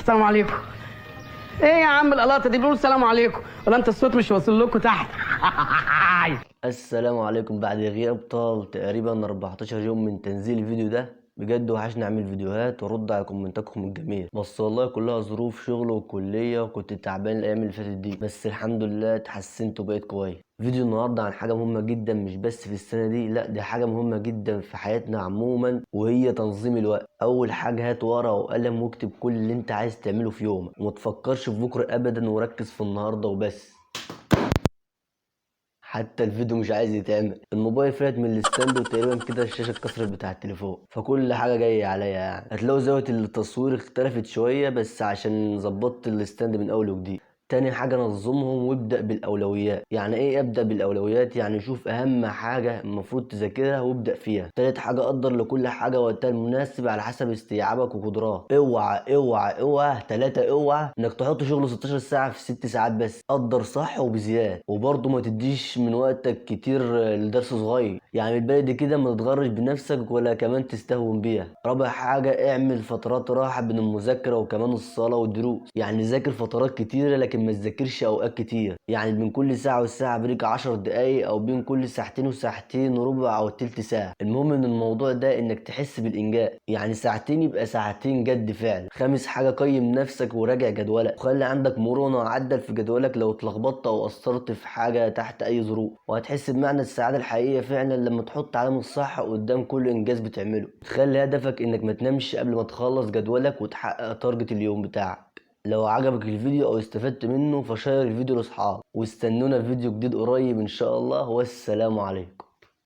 السلام عليكم. ايه يا عم القلاطه دي؟ بيقولوا السلام عليكم ولا انت الصوت مش واصل لكم تحت؟ السلام عليكم. بعد غياب طال تقريبا 14 يوم من تنزيل الفيديو ده، بجد وحشني اعمل فيديوهات وارد على كومنتاتكم الجميل، بس والله كلها ظروف شغل وكليه وكنت تعبان الايام اللي فاتت دي، بس الحمد لله اتحسنت وبقيت كويس. فيديو النهارده عن حاجه مهمه جدا، مش بس في السنه دي، لا دي حاجه مهمه جدا في حياتنا عموما، وهي تنظيم الوقت. اول حاجه هات ورقه وقلم واكتب كل اللي انت عايز تعمله في يومك، وما تفكرش في بكره ابدا وركز في النهارده وبس. حتى الفيديو مش عايز يتعمل، الموبايل فلت من الستاند وتقريبا كده الشاشه اتكسرت بتاع التليفون، فكل حاجه جايه عليا يعني. هتلاقوا زاويه التصوير اختلفت شويه بس عشان ظبطت الستاند من اول وجديد. تاني حاجة نظمهم وابدأ بالأولويات. يعني ايه ابدأ بالأولويات؟ يعني شوف أهم حاجة المفروض تذاكرها وابدأ فيها. تالت حاجة قدر لكل حاجة وقتها المناسب على حسب استيعابك وقدراتك. اوعى 3 اوعى انك تحط شغل 16 ساعة في 6 ساعات بس. قدر صح وبزيادة، وبرضه ما تديش من وقتك كتير لدرس صغير. يعني بالبلدي كده ما تتغرش بنفسك ولا كمان تستهون بيها. رابع حاجة اعمل فترات راحة بين المذاكرة وكمان الصلاة والدروس. يعني ذاكر فترات كتيرة لكن ما تذاكرش اوقات كتير. يعني بين كل ساعة والساعة بريك 10 دقايق، او بين كل ساعتين وساعتين ربع او تلت ساعة. المهم من الموضوع ده انك تحس بالانجاز، يعني ساعتين يبقى ساعتين جد فعلا. خامس حاجة قيم نفسك وراجع جدولك، وخلي عندك مرونة وعدل في جدولك لو اتلخبطت او قصرت في حاجة تحت اي ظروف، وهتحس بمعنى السعادة الحقيقية فعلا لما تحط علامة صح قدام كل انجاز بتعمله. خلي هدفك انك ما تنامش قبل ما تخلص جدولك وتحقق تارجت اليوم بتاعك. لو عجبك الفيديو او استفدت منه فشير الفيديو لاصحابك، واستنونا في فيديو جديد قريب ان شاء الله، والسلام عليكم.